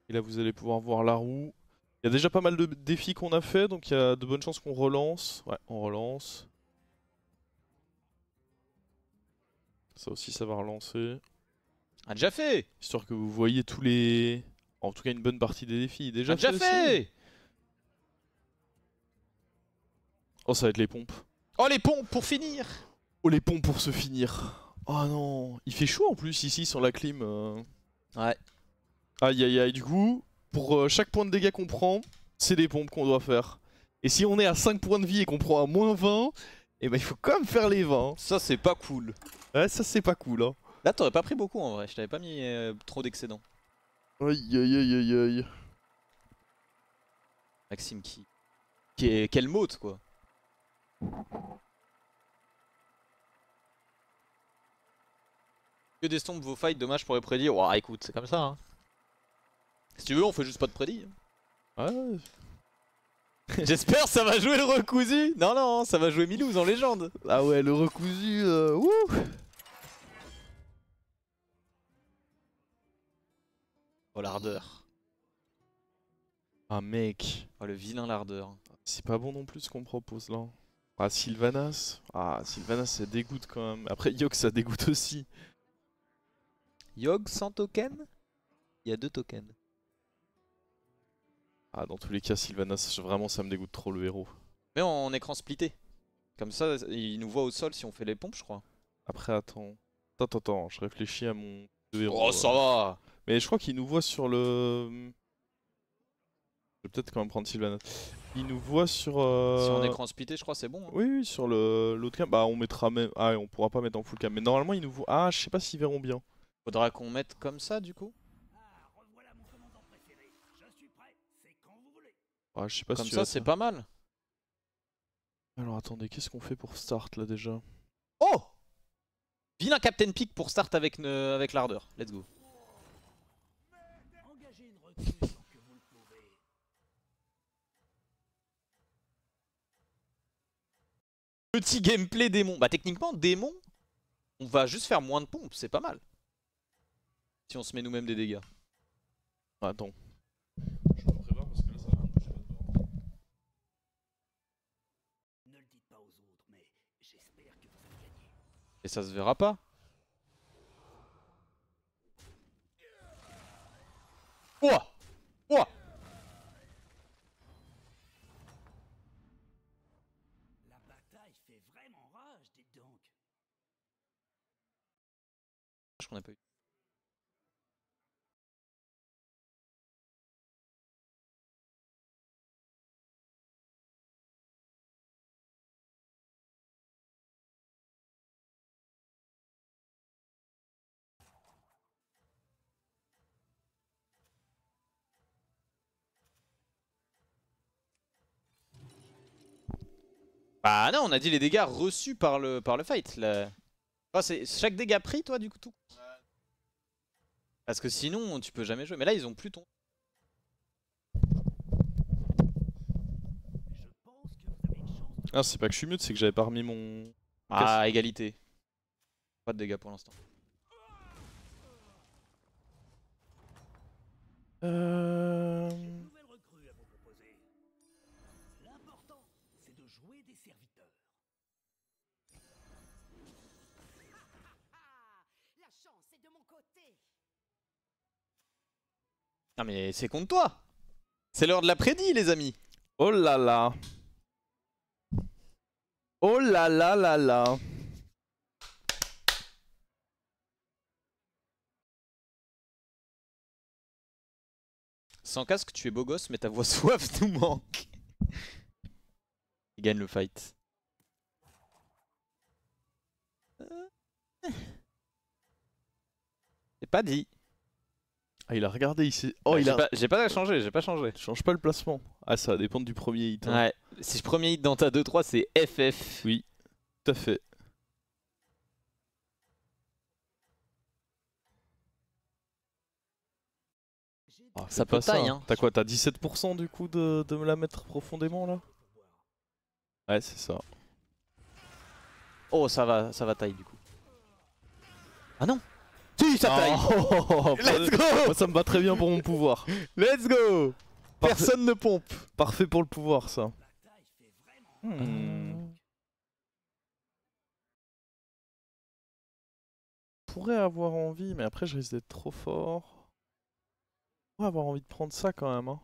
Et là vous allez pouvoir voir la roue. Il y a déjà pas mal de défis qu'on a fait, donc il y a de bonnes chances qu'on relance. Ouais, on relance. Ça aussi ça va relancer. A déjà fait. Histoire que vous voyez tous les... En tout cas une bonne partie des défis. A Déjà déjà fait aussi. fait. Oh ça va être les pompes. Oh les pompes pour finir. Oh les pompes pour se finir. Oh non. Il fait chaud en plus ici sur la clim. Ouais. Aïe aïe aïe, du coup, pour chaque point de dégâts qu'on prend, c'est des pompes qu'on doit faire. Et si on est à 5 points de vie et qu'on prend à moins 20, eh ben il faut quand même faire les 20. Ça c'est pas cool. Ouais, ça c'est pas cool hein. Là t'aurais pas pris beaucoup en vrai, je t'avais pas mis trop d'excédent. Aïe aïe aïe aïe aïe. Maxime qui est... Quelle mote quoi. Que d'estompe vos fights, dommage pour les prédits. Ouah écoute, c'est comme ça hein. Si tu veux on fait juste pas de prédits. Ouais. J'espère ça va jouer le recousu. Non non, ça va jouer Milouz en légende. Ah ouais, le recousu, wouh. Oh l'ardeur. Ah mec, Oh le vilain l'ardeur. c'est pas bon non plus ce qu'on propose là. Ah Sylvanas, ça dégoûte quand même. Après Yogg ça dégoûte aussi. Yogg sans token. Il y a 2 tokens. Ah dans tous les cas Sylvanas, vraiment ça me dégoûte trop le héros. Mais en écran splitté. Comme ça, il nous voit au sol si on fait les pompes, je crois. Après attends, je réfléchis à mon héros. Oh, ça va. Mais je crois qu'il nous voit sur le... Je vais peut-être quand même prendre Sylvanas. Il nous voit sur... Si en écran splitté, je crois c'est bon. Hein. Oui, oui, sur l'autre cam. Bah on mettra même... Ah on pourra pas mettre en full cam. Mais normalement il nous voit... Ah je sais pas s'ils verront bien. Faudra qu'on mette comme ça du coup. Ah je sais pas Comme si tu ça, as c'est ça. pas mal. Alors attendez, qu'est-ce qu'on fait pour start là déjà? Oh! Vilain Captain Peak pour start avec, avec l'ardeur. Let's go. Petit gameplay démon. Bah techniquement, démon, on va juste faire moins de pompes, c'est pas mal. Si on se met nous-mêmes des dégâts. Attends. Je me prépare parce que là ça va un peu, j'ai pas de bord. Et ça se verra pas. Ouah! Ouah! La bataille fait vraiment rage, dites donc. Je qu'on a pas eu. Bah non, on a dit les dégâts reçus par le fight. Là. Oh, c'est chaque dégât pris, toi, du coup tout. Parce que sinon, tu peux jamais jouer. Mais là, ils ont plus ton. Ah c'est pas que je suis mute, c'est que j'avais pas remis mon... Ah, égalité. Pas de dégâts pour l'instant. Nouvelle recrue à vous proposer. L'important, c'est de jouer des serviteurs. La chance est de mon côté. Non mais c'est contre toi. C'est l'heure de la prédit, les amis. Oh là là. Oh là là là là. Sans casque, tu es beau gosse, mais ta voix soif nous manque. Il gagne le fight. C'est pas dit. Ah il a regardé ici. Oh Bah, il a... J'ai pas changé, j'ai pas changé. Change pas le placement. Ah ça va dépendre du premier hit. Hein. Ouais, si je premier hit dans ta 2-3, c'est FF. Oui, tout à fait. Ah, Ça pas peut taille, hein. T'as quoi? T'as 17% du coup de me la mettre profondément là? Ouais c'est ça. Oh, ça va taille du coup. Ah non! Si, ça taille. Let's go. Moi, ça me va très bien pour mon pouvoir. Let's go. Personne ne pompe. Parfait pour le pouvoir, ça. Bataille fait vraiment Je pourrais avoir envie, mais après, je risque d'être trop fort. Je pourrais avoir envie de prendre ça quand même. Hein.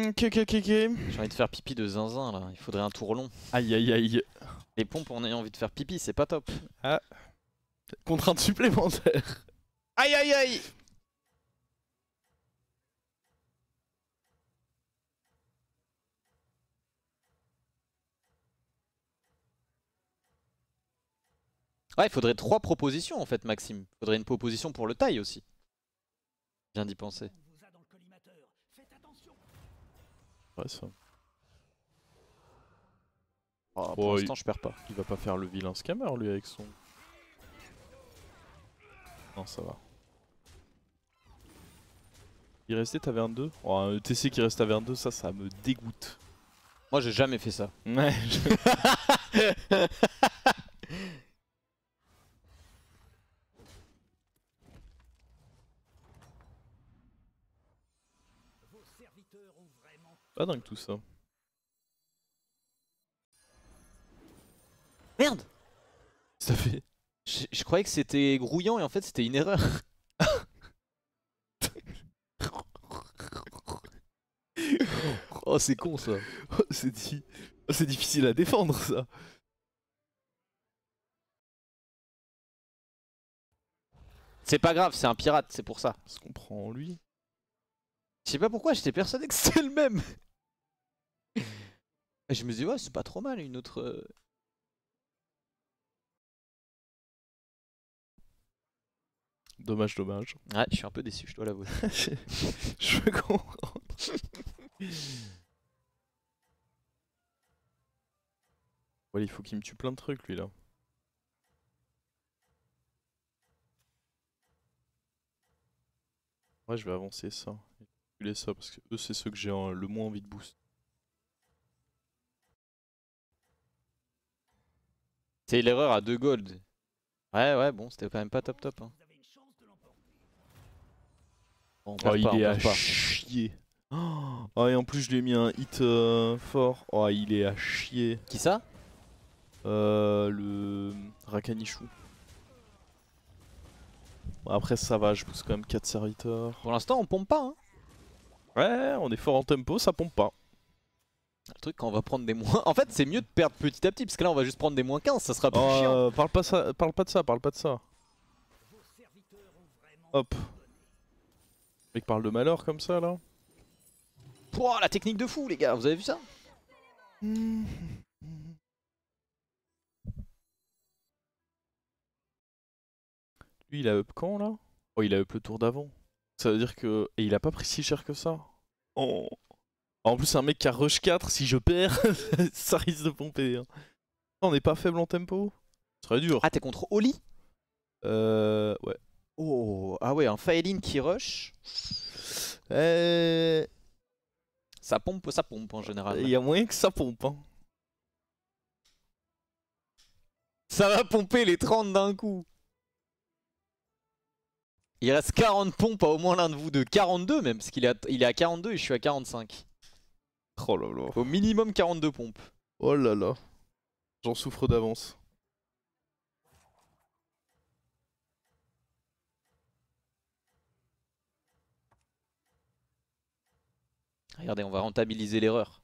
Ok. J'ai envie de faire pipi de zinzin là, il faudrait un tour long. Aïe aïe aïe. Les pompes en ayant envie de faire pipi, c'est pas top. Contrainte supplémentaire. Aïe aïe aïe. Ouais, il faudrait 3 propositions en fait, Maxime. Il faudrait une proposition pour le taille aussi. Je viens d'y penser. on vous a dans le collimateur. Faites attention. Ouais, ça. Oh, pour Oh, l'instant, je perds pas. Il va pas faire le vilain scammer lui avec son. Non, ça va. Il restait, t'avais un 2. Oh, un ETC qui reste à un 2, ça me dégoûte. Moi, j'ai jamais fait ça. Ouais. Vos serviteurs ont vraiment Pas dingue tout ça. Merde. Ça fait. Je croyais que c'était grouillant et en fait, c'était une erreur. Oh, c'est con ça. C'est difficile à défendre ça. C'est pas grave, c'est un pirate, c'est pour ça. Ce qu'on prend en lui. Je sais pas pourquoi, j'étais persuadé que c'était le même. Et je me dis, ouais, c'est pas trop mal, une autre. Dommage. Ouais, je suis un peu déçu, je dois l'avouer. Je peux comprendre. Ouais, il faut qu'il me tue plein de trucs lui là. Ouais, je vais avancer ça. Et reculer ça parce que eux, c'est ceux que j'ai le moins envie de boost. C'est l'erreur à 2 gold. Ouais, bon, c'était quand même pas top. Hein. vous avez une chance de l'emporter. Bon, on Oh, perd il pas, on est à perd pas. chier. Oh, et en plus, je lui ai mis un hit fort. Oh, il est à chier. Qui ça? Le Rakanichu. Bon, après, ça va, je booste quand même 4 serviteurs. Pour l'instant, on pompe pas. Hein. Ouais, on est fort en tempo, ça pompe pas. Le truc, quand on va prendre des moins. En fait, c'est mieux de perdre petit à petit parce que là, on va juste prendre des moins 15, ça sera plus chiant. Parle pas de ça. Vos serviteurs ont vraiment Hop. Le mec parle de malheur comme ça là. Pouah, la technique de fou, les gars, vous avez vu ça? Lui, il a up quand là? Oh, il a up le tour d'avant. Ça veut dire que. Et il a pas pris si cher que ça. Oh. En plus, un mec qui a rush 4, si je perds, ça risque de pomper. Hein. On n'est pas faible en tempo. Ce serait dur. Ah, t'es contre Oli? Ouais. Oh, ah ouais, un Faelin qui rush. Ça pompe en général. Il y a moyen que ça pompe. Hein. Ça va pomper les 30 d'un coup. Il reste 40 pompes à au moins l'un de vous deux. 42 même, parce qu'il est à 42 et je suis à 45. Oh là là. Au minimum 42 pompes. Oh là là. J'en souffre d'avance. Regardez, on va rentabiliser l'erreur.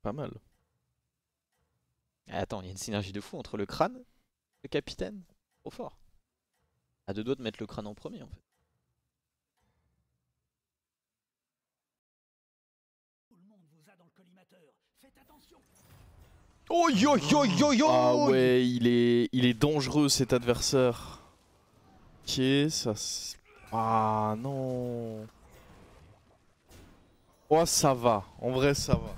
Pas mal. Attends, il y a une synergie de fou entre le crâne et le capitaine. Trop fort. À 2 doigts de mettre le crâne en premier en fait. Tout le monde vous a dans le collimateur. Faites attention. Oh yo yo yo yo. Ah ouais, il est dangereux cet adversaire. Ok, ça. Ah non. Oh, ça va. En vrai, ça va.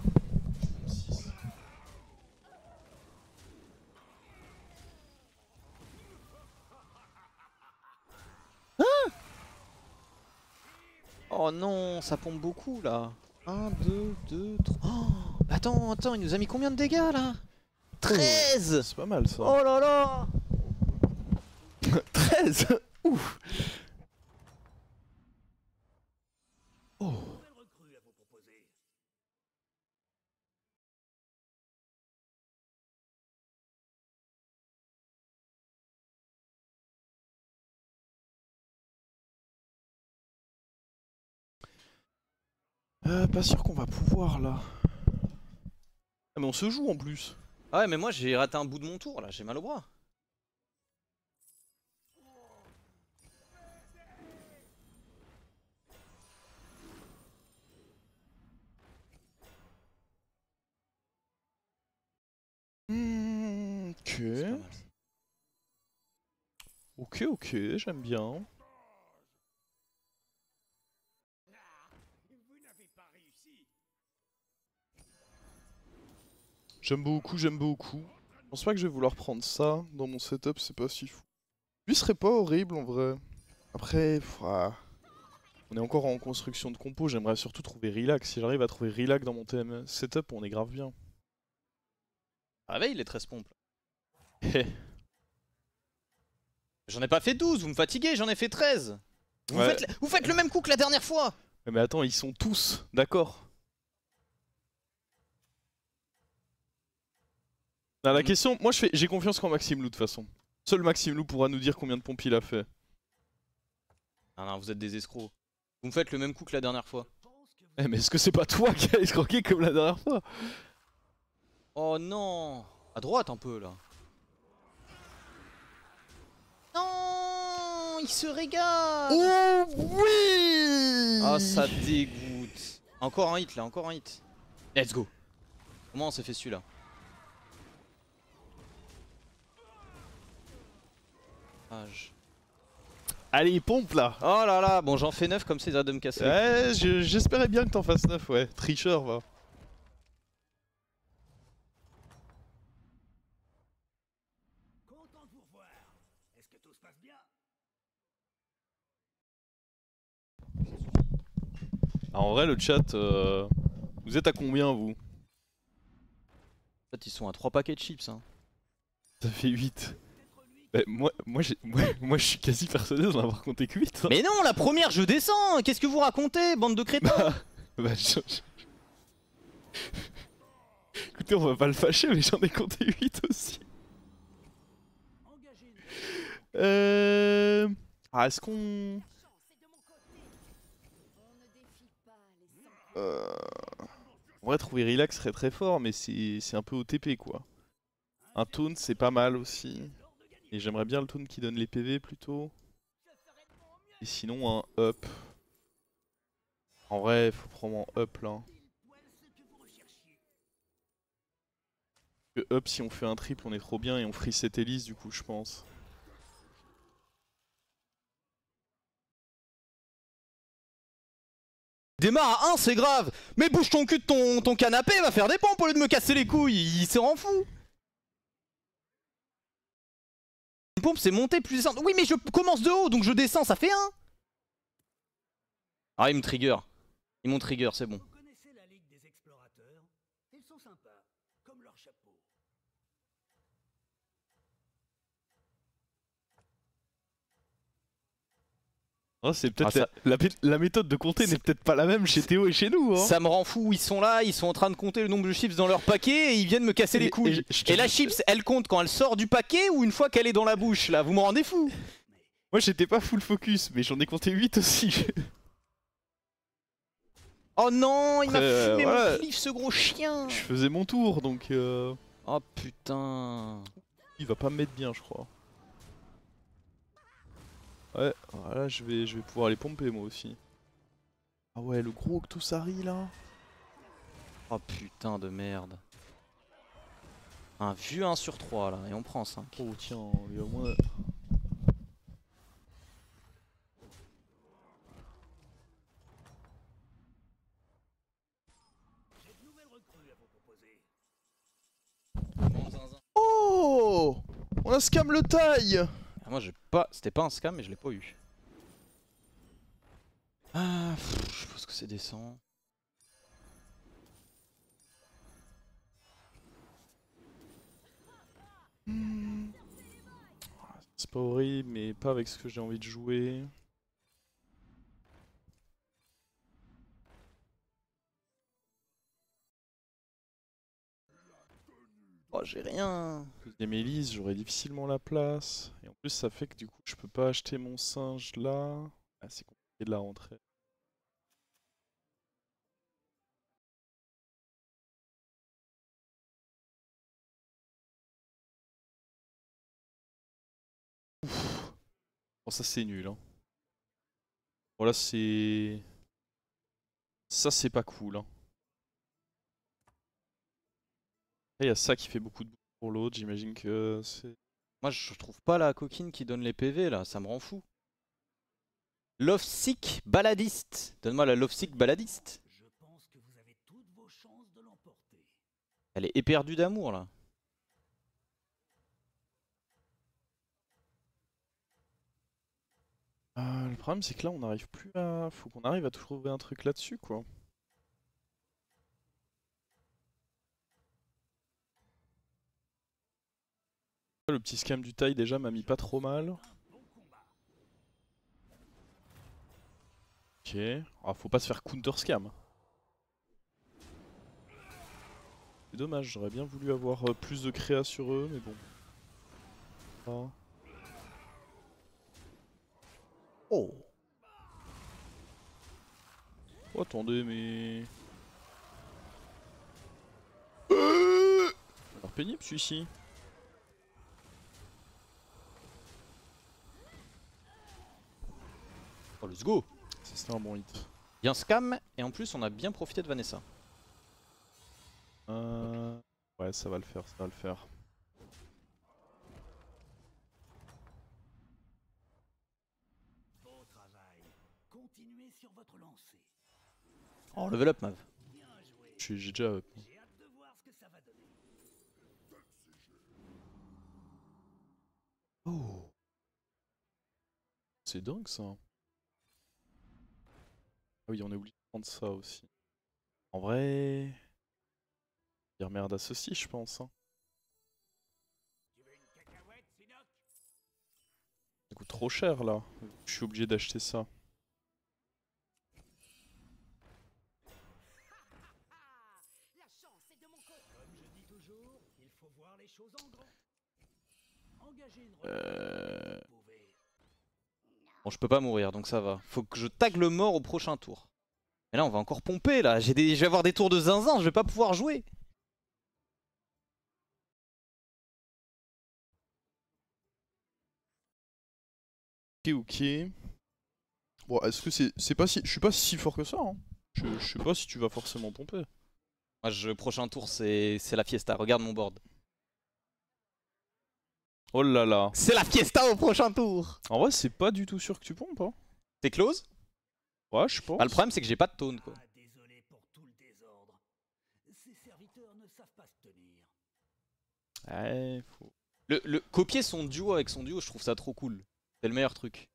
Oh non, ça pompe beaucoup là. 1, 2, 2, 3. Oh, attends, il nous a mis combien de dégâts là? 13. C'est pas mal ça. Oh là là. 13. Ouf. Oh. Nouvelle recrue à vous proposer. Pas sûr qu'on va pouvoir là. Ah, mais on se joue en plus. Ah ouais, mais moi j'ai raté un bout de mon tour là, j'ai mal au bras. Ok. C'est pas mal, ça. Ok, j'aime bien. Vous n'avez pas réussi. J'aime beaucoup. Je pense pas que je vais vouloir prendre ça dans mon setup, c'est pas si fou. Lui serait pas horrible en vrai. Après, on est encore en construction de compo, j'aimerais surtout trouver Relax. Si j'arrive à trouver Relax dans mon TM setup, on est grave bien. Ah ouais, il est 13 pompes. Hé. J'en ai pas fait 12, vous me fatiguez, j'en ai fait 13. Ouais. Vous faites le même coup que la dernière fois. Mais attends, ils sont tous d'accord. Ah, la question, moi j'ai confiance qu'en Maxime Lou de toute façon. Seul Maxime Lou pourra nous dire combien de pompes il a fait. Ah non, vous êtes des escrocs. Vous me faites le même coup que la dernière fois. Eh mais est-ce que c'est pas toi qui as escroqué comme la dernière fois? Oh non. À droite un peu là. Non, il se régale. Oh oui! Ah, ça dégoûte. Encore un hit là, encore un hit. Let's go. Comment on s'est fait celui-là? Allez, pompe là! Oh là là, bon j'en fais 9 comme c'est de me casser. Ouais, j'espérais bien que t'en fasses 9, ouais. Tricheur, va. Content de vous revoir. Est-ce que tout se passe bien? Ah, en vrai, le chat, vous êtes à combien vous? En fait ils sont à 3 paquets de chips hein. Ça fait 8. Bah, moi je suis quasi persuadé d'en avoir compté que 8. Hein. Mais non, la première je descends. Qu'est-ce que vous racontez, bande de crétins? Bah, Écoutez, on va pas le fâcher, mais j'en ai compté 8 aussi. Engagez une Ah, est-ce qu'on... La chance est de mon côté. On ne défie pas les sans. En vrai, trouver Relax serait très fort, mais c'est un peu OTP quoi. Un taunt, c'est pas mal aussi. Et j'aimerais bien le taunt qui donne les PV plutôt. Et sinon, un up. En vrai, faut prendre en up là. Le up, si on fait un triple, on est trop bien et on free cette hélice du coup, je pense. Démarre à 1, c'est grave. Mais bouge ton cul de ton canapé, va faire des pompes au lieu de me casser les couilles. Il se rend fou. Une pompe, c'est monter plus descendre. Oui, mais je commence de haut, donc je descends, ça fait 1. Ah, il me trigger. Ils m'ont trigger, c'est bon. Vous connaissez la Ligue des Explorateurs? Ils sont sympas, comme leur chapeau. Oh, c'est peut-être Ah, la méthode de compter n'est peut-être pas la même chez Théo et chez nous. Hein. Ça me rend fou, ils sont là, ils sont en train de compter le nombre de chips dans leur paquet et ils viennent me casser les couilles. Et la chips, elle compte quand elle sort du paquet ou une fois qu'elle est dans la bouche là? Vous me rendez fou. Moi j'étais pas full focus, mais j'en ai compté 8 aussi. Oh non, il m'a Après, fumé voilà. mon cliff ce gros chien. Je faisais mon tour donc Oh putain. il va pas me mettre bien, je crois. Ouais, voilà, je vais pouvoir les pomper moi aussi. Ah ouais, le gros Octosari là. Oh putain de merde. Un vieux 1 sur 3 là, et on prend 5. Oh tiens, il y a au moins... Oh! On a scam le taille! Ah, moi j'ai pas. C'était pas un scam, mais je l'ai pas eu. Ah, je pense que c'est décent. C'est pas horrible, mais pas avec ce que j'ai envie de jouer. Oh, j'ai rien. Deuxième Elise, j'aurais difficilement la place. Et en plus, ça fait que du coup, je peux pas acheter mon singe là. Ah, c'est compliqué de la rentrer. Ouf. Bon, ça c'est nul. Hein. Bon, là, c'est. Ça, c'est pas cool. Hein. Il y a ça qui fait beaucoup de bruit pour l'autre. J'imagine que c'est. Moi je trouve pas la coquine qui donne les PV là, ça me rend fou. Lovesick baladiste. Donne-moi la Lovesick baladiste. Je pense que vous avez toutes vos chances de l'emporter. Elle est éperdue d'amour là. Le problème, c'est que là, on n'arrive plus à. Faut qu'on arrive à trouver un truc là-dessus, quoi. Le petit scam du taille déjà m'a mis pas trop mal. Ok. Ah, faut pas se faire counter scam. C'est dommage, j'aurais bien voulu avoir plus de créa sur eux, mais bon. Ah. Oh. Oh, attendez, mais. Alors pénible celui-ci. Oh let's go. Ça c'était un bon hit. Bien scam et en plus on a bien profité de Vanessa. Ouais, ça va le faire, ça va le faire. Beau travail. Continuez sur votre lancée. Oh level up Mav. Bien joué. J'ai déjà up. J'ai hâte de voir ce que ça va donner. Oh. C'est dingue ça. Ah oui, on a oublié de prendre ça aussi. En vrai. Dire merde à ceci, je pense. Hein. Tu veux une cacahuète, Sinoc? Ça coûte trop cher là. Je suis obligé d'acheter ça. La chance est de mon côté. Comme je dis toujours, il faut voir les choses en grand. Engagez une retraite. Vous pouvez. Bon je peux pas mourir donc ça va. Faut que je tag le mort au prochain tour. Et là on va encore pomper là. Je vais avoir des tours de zinzin, je vais pas pouvoir jouer. Ok, ok. Bon, est-ce que c'est pas si. Je suis pas si fort que ça, hein. Je sais pas si tu vas forcément pomper. Moi prochain tour c'est la fiesta, regarde mon board. Oh là là. C'est la fiesta au prochain tour. En vrai, c'est pas du tout sûr que tu pompes, hein. T'es close? Ouais, je pense. Ah, le problème c'est que j'ai pas de taunt quoi. Ah, désolé pour tout le désordre. Ces serviteurs ne savent pas se tenir. Ouais, faut. Le copier son duo avec son duo, je trouve ça trop cool. C'est le meilleur truc.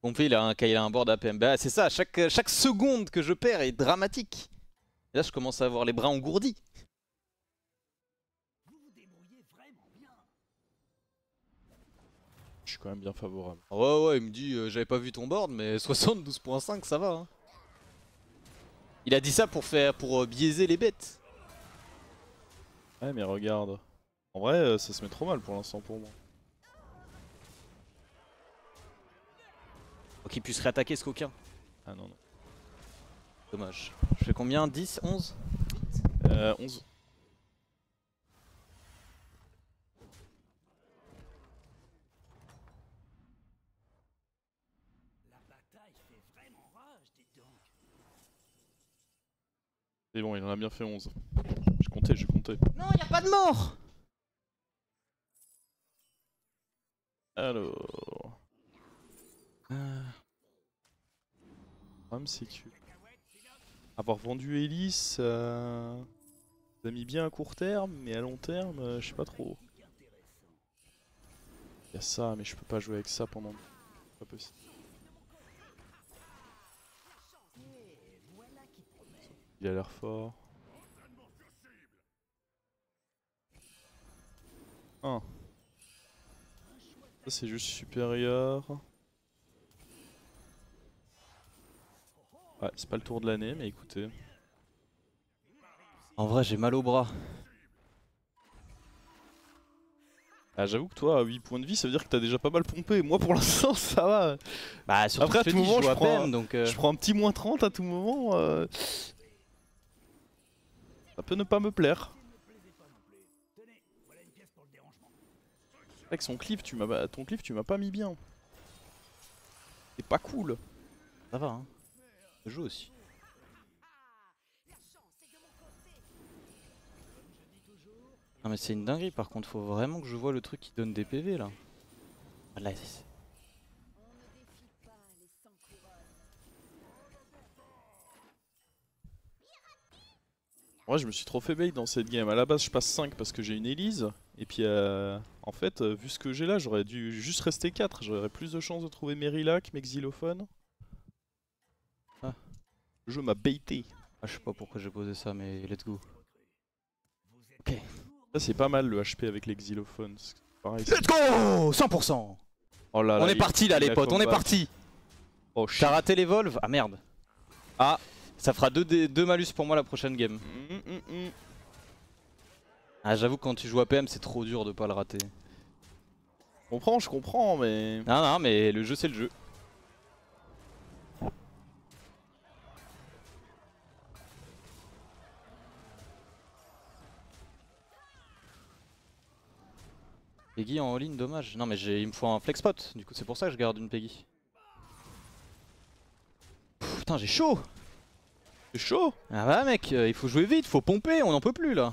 Pompé, il a un board APM. Bah, c'est ça, chaque seconde que je perds est dramatique. Et là, je commence à avoir les bras engourdis. Vous vous débrouillez vraiment bien. Je suis quand même bien favorable. Ouais, il me dit, j'avais pas vu ton board, mais 72.5, ça va. Hein. Il a dit ça pour biaiser les bêtes. Ouais, mais regarde. En vrai, ça se met trop mal pour l'instant pour moi. Pour qu'il puisse réattaquer ce coquin. Ah non, non. Dommage. Je fais combien? 10? 11? 11. La bataille fait vraiment rage, dites donc. C'est bon, il en a bien fait 11. J'ai compté, j'ai compté. Non, y a pas de mort! Alors. problème c'est que avoir vendu Elise, ça a mis bien à court terme, mais à long terme, je sais pas trop. Il y a ça, mais je peux pas jouer avec ça pendant. Pas possible. Il a l'air fort. Ah. Ça c'est juste supérieur. Ouais, c'est pas le tour de l'année, mais écoutez. En vrai, j'ai mal au bras. Ah, j'avoue que toi, à 8 points de vie, ça veut dire que t'as déjà pas mal pompé. Moi, pour l'instant, ça va. Bah, surtout Après, à que je tout te dis, moment, je joue je à prends, PM, donc. je prends un petit moins 30 à tout moment. Ça peut ne pas me plaire. Avec son cliff, ton cliff, tu m'as pas mis bien. C'est pas cool. Ça va, hein. Je joue aussi. Non mais c'est une dinguerie, par contre faut vraiment que je vois le truc qui donne des PV là. Là, Moi, je me suis trop fait bait dans cette game. À la base, je passe 5 parce que j'ai une Elise. Et puis, en fait, vu ce que j'ai là, j'aurais dû juste rester 4. J'aurais plus de chances de trouver mes Relax, mes xylophones. Ah. Le jeu m'a baité. ah, je sais pas pourquoi j'ai posé ça, mais let's go. Ok. Ça, c'est pas mal le HP avec les xylophones. Pareil. Let's go 100%. Oh là là, On est parti là les potes, on est parti. Oh shit. T'as raté les volves? Ah merde. Ah. Ça fera 2 malus pour moi la prochaine game. Ah j'avoue que quand tu joues à PM c'est trop dur de pas le rater. Je comprends, mais... Non mais le jeu c'est le jeu. Peggy en all-in, dommage. Non mais il me faut un flex spot, du coup c'est pour ça que je garde une Peggy. Putain j'ai chaud. C'est chaud. Ah bah mec, il faut jouer vite, faut pomper, on en peut plus là.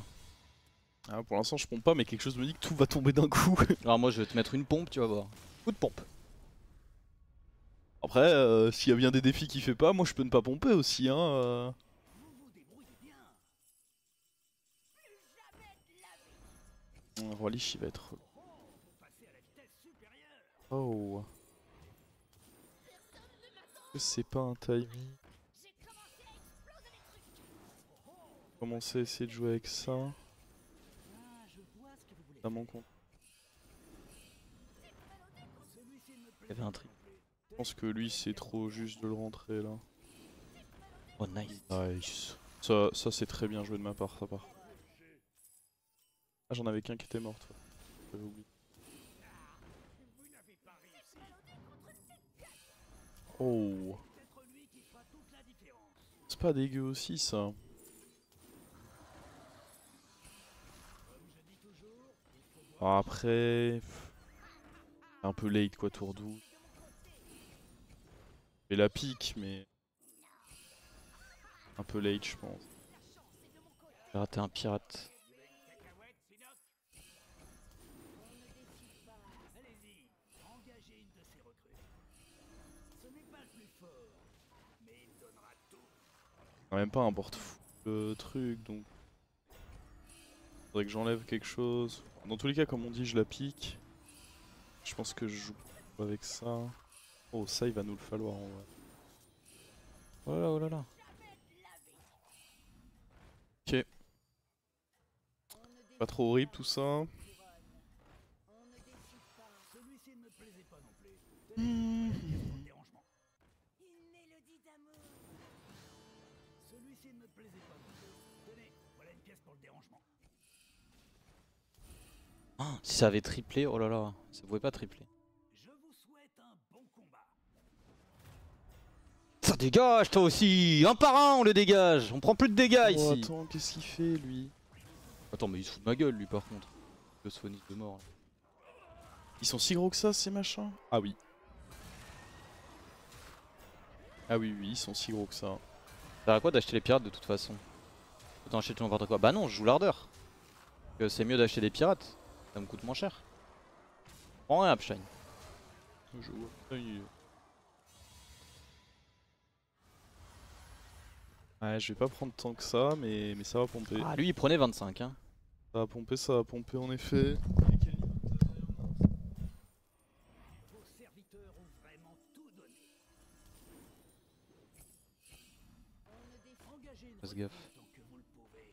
Ah, pour l'instant je pompe pas, mais quelque chose me dit que tout va tomber d'un coup. Alors moi je vais te mettre une pompe, tu vas voir. Coup de pompe. Après, s'il y a bien des défis qu'il fait pas, moi je peux ne pas pomper aussi, hein. Roi-Lich il va être... Oh. Est-ce que c'est pas un timing? Commencer à essayer de jouer avec ça. À mon compte. Il y avait un tri. Je pense que lui c'est trop juste de le rentrer là. Oh nice. Nice. Ça c'est très bien joué de ma part, ça part. Ah j'en avais qu'un qui était mort, toi. J'avais oublié. Oh. C'est pas dégueu aussi ça. Alors après... Un peu late quoi, tour 12. Et la pique mais... Un peu late je pense. J'ai raté un pirate. On a même pas un porte-fou le truc donc... Faudrait que j'enlève quelque chose. Dans tous les cas comme on dit je la pique. Je pense que je joue avec ça. Oh ça il va nous le falloir en vrai. Oh là là, oh là là. Ok. Pas trop horrible tout ça. Oh, si ça avait triplé, oh là là, ça pouvait pas tripler. Ça dégage toi aussi, un par un on le dégage, on prend plus de dégâts Oh ici. attends, qu'est-ce qu'il fait lui? Attends mais il se fout de ma gueule lui par contre. Le Sonic de mort. Là. Ils sont si gros que ça ces machins? Ah oui. Ah oui oui, ils sont si gros que ça. Ça sert à quoi d'acheter les pirates de toute façon? Autant acheter tout n'importe quoi. Bah non, je joue l'ardeur. C'est mieux d'acheter des pirates, ça me coûte moins cher. Prends rien Upshine. Je vois. Ouais, je vais pas prendre tant que ça, mais ça va pomper. Ah, lui il prenait 25 hein. Ça va pomper en effet. Vos serviteurs ont vraiment tout donné. On ne défie Engagez une Faites recrue gaffe. tant que vous le pouvez.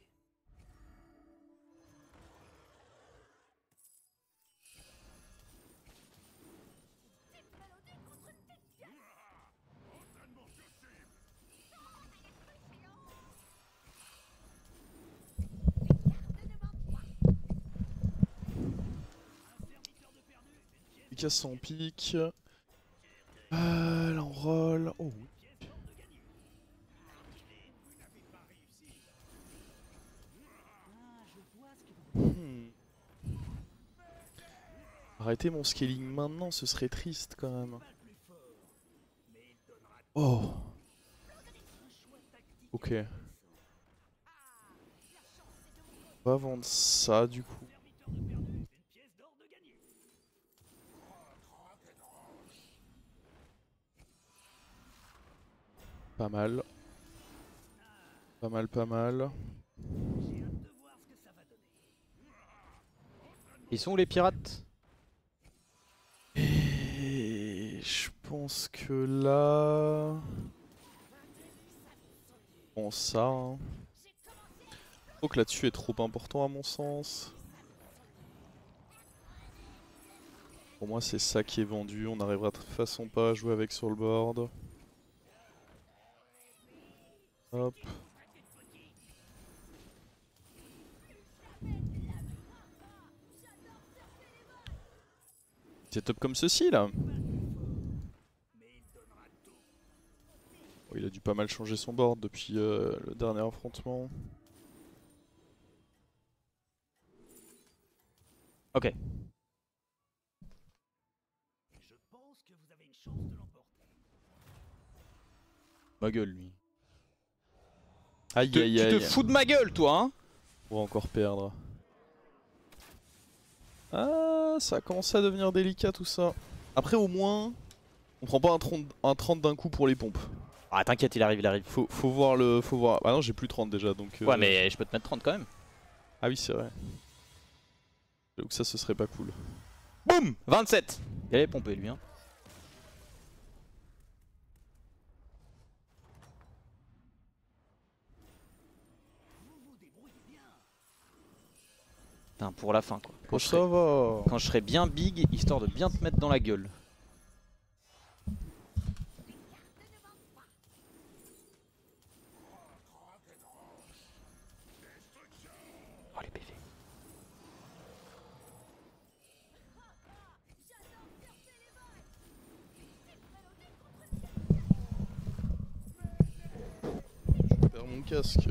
Il casse son pic. L'enroll. Oh oui. Hmm. Arrêtez mon scaling maintenant, ce serait triste quand même. Oh. Ok. On va vendre ça du coup. Pas mal. Pas mal, pas mal. Ils sont où les pirates? Et je pense que là... Bon ça, hein. Faut que là-dessus est trop important à mon sens. Pour moi c'est ça qui est vendu, on n'arrivera de toute façon pas à jouer avec sur le board. Hop. C'est top comme ceci là. Oh, il a dû pas mal changer son board depuis le dernier affrontement. Ok. Je pense que vous avez une chance de l'emporter. Ma gueule lui. Aïe Tu aïe te aïe. fous de ma gueule toi hein? On va encore perdre. Ah, ça a commencé à devenir délicat tout ça. Après au moins, on prend pas un 30 d'un coup pour les pompes. Ah t'inquiète il arrive, il arrive. Faut voir le... Faut voir... Ah non j'ai plus 30 déjà donc... Ouais mais je peux te mettre 30 quand même. Ah oui c'est vrai. Donc ça ce serait pas cool. Boum 27. Il allait pomper lui hein. Putain pour la fin quoi. Oh ça va. Quand je serai bien big, histoire de bien te mettre dans la gueule. Oh les PV. Je perds mon casque.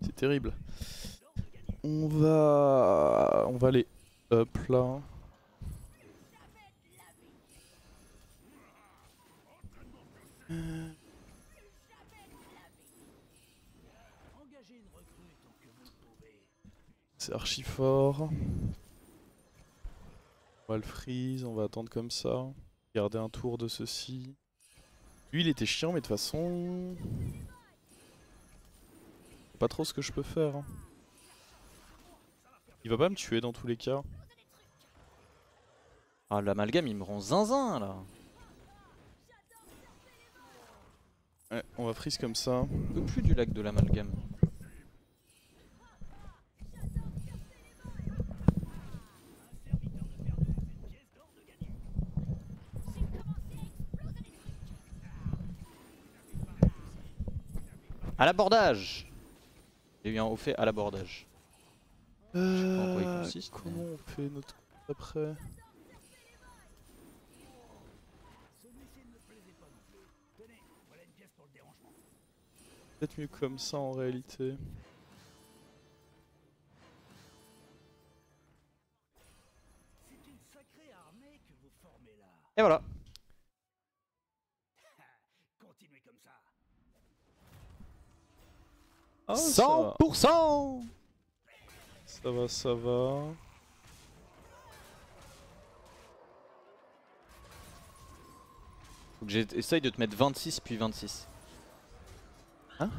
C'est terrible. On va aller up là. Engagez une recrue tant que vous le pouvez. C'est archi fort. On va le freeze, on va attendre comme ça. Garder un tour de ceci. Lui il était chiant mais de toute façon... Pas trop ce que je peux faire. Hein. Il va pas me tuer dans tous les cas. Ah l'amalgame il me rend zinzin là. Ouais, on va freeze comme ça. Je veux plus du lac de l'amalgame. À l'abordage. Il y a eu un haut fait à l'abordage. pas en quoi il consiste, mais- Comment on fait notre coup après? Celui-ci ne me plaisait pas non plus. Tenez, voilà une pièce pour le dérangement. Peut-être mieux comme ça en réalité. C'est une sacrée armée que vous formez là. Et voilà. Continuez comme ça. Ah, 100%. ça va, ça va. Faut que j'essaye de te mettre 26 puis 26. Hein?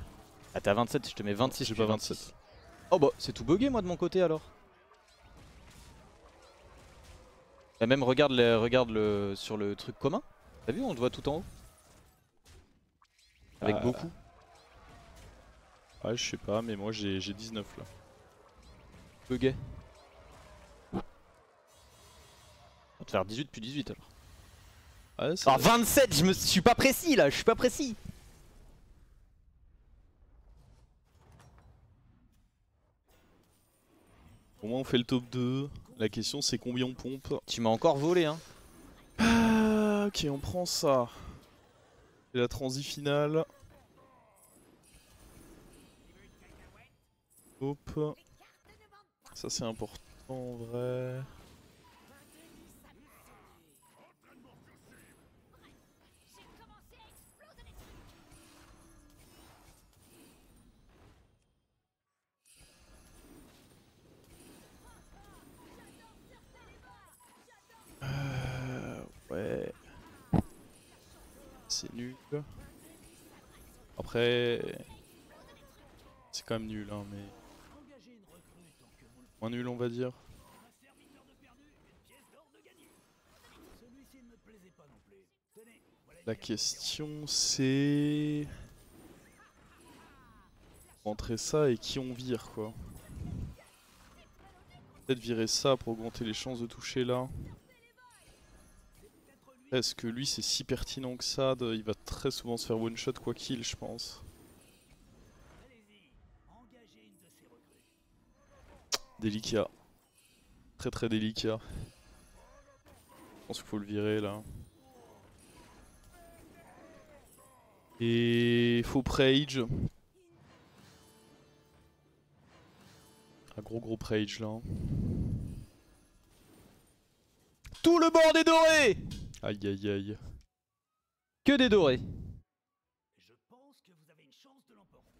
Ah t'es à 27, je te mets 26. J'ai puis pas 26. Oh bah c'est tout bugué moi de mon côté alors. Et même regarde, sur le truc commun. T'as vu on te voit tout en haut. Avec beaucoup. Ouais, je sais pas, mais moi j'ai 19 là. Bugué. On va te faire 18 puis 18 alors. Ouais, ça... Ah 27, je suis pas précis là, je suis pas précis. Au moins on fait le top 2. La question c'est combien on pompe. Tu m'as encore volé hein. Ah, ok, on prend ça. C'est la transi finale. Hop. Ça c'est important en vrai. Ouais. C'est nul. Après... C'est quand même nul hein, mais... Engagez une recrue tant que vous le Moins nul on va dire. Un serviteur de perdu, une pièce d'or de gagné. Celui-ci ne me plaisait pas non plus. Tenez, voilà une La pièce question c'est... Rentrer ça et qui on vire quoi. Peut-être virer ça pour augmenter les chances de toucher là. Est-ce que lui c'est si pertinent que ça il va très souvent se faire one shot quoi qu'il je pense. Allez-y, engagez une de ces recrues. Délicat. Très très délicat. Je pense qu'il faut le virer là. Et faux Prage. Un gros Prage là. Tout le bord est doré. Aïe aïe aïe. Que des dorés. Je pense que vous avez une chance de l'emporter.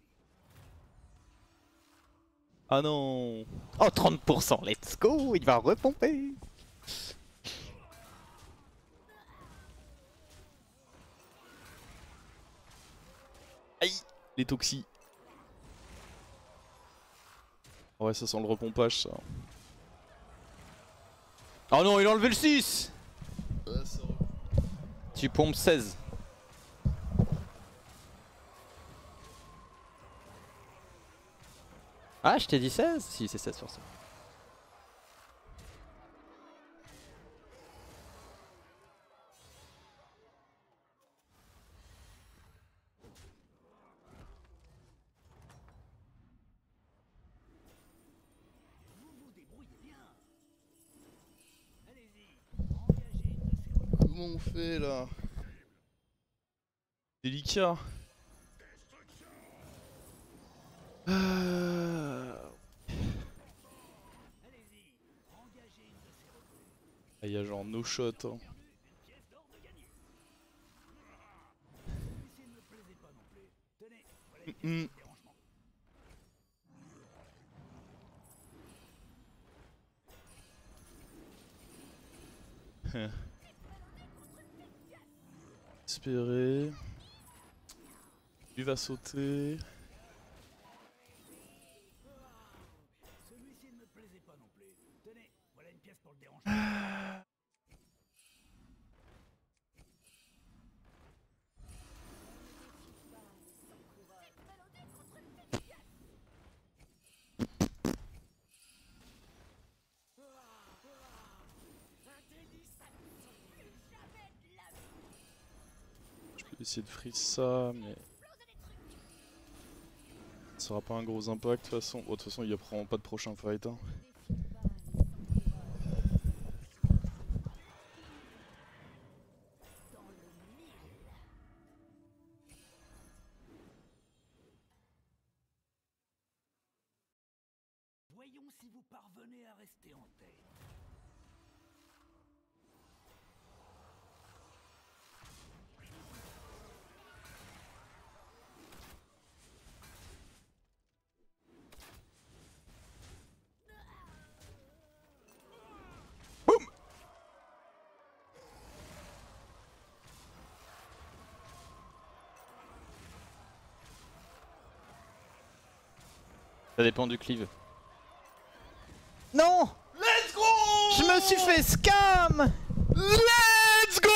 Ah non. Oh 30%, let's go, il va repomper. Aïe. Les toxis. Ouais ça sent le repompage ça. Oh non, il a enlevé le 6. Tu pompes 16. Ah, je t'ai dit 16? Si, c'est 16 sur ça. Vous vous débrouillez bien. Allez-y, engagez une de ces recrues. Comment on fait là? Délicat. Allez-y, engagez une de ces recrues. Ah, il y a genre no shot. Hein. Une pièce d'or de gagné. Celui-ci ne me plaisait pas non plus. Tenez, voilà une pièce de dérangement. Espérer. Lui va sauter. Celui-ci ne me plaisait pas non plus. Tenez, voilà une pièce pour le dérangement. Je peux essayer de freeze ça, mais... Ça sera pas un gros impact de toute façon. Oh, de toute façon, il y a probablement pas de prochain fight. Hein. Voyons si vous parvenez à rester en tête. Ça dépend du cleave. Non! Let's go! Je me suis fait scam! Let's go!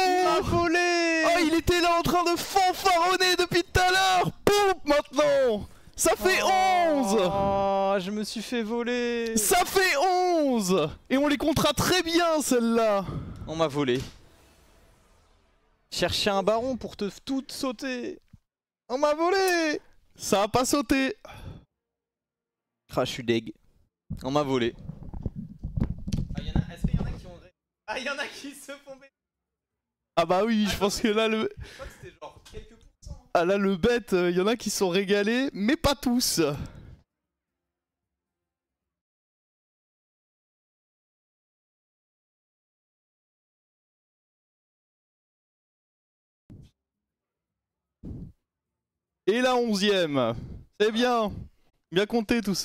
Il m'a volé! Oh, il était là en train de fanfaronner depuis tout à l'heure! Poum, maintenant! Ça fait 11! Oh, je me suis fait voler! Ça fait 11! Et on les comptera très bien, celle-là! On m'a volé. Chercher un baron pour te toutes sauter. On m'a volé! Ça a pas sauté! Ah, je suis deg. On m'a volé. Est-ce qu'il y en a qui ont... Ah, il y en a qui se font... Ah bah oui, je pense que là, le... Je crois que c'était genre quelques pourcents. Ah là, le bête, il y en a qui sont régalés, mais pas tous! Et la 11e! C'est bien! Bien compté tout ça!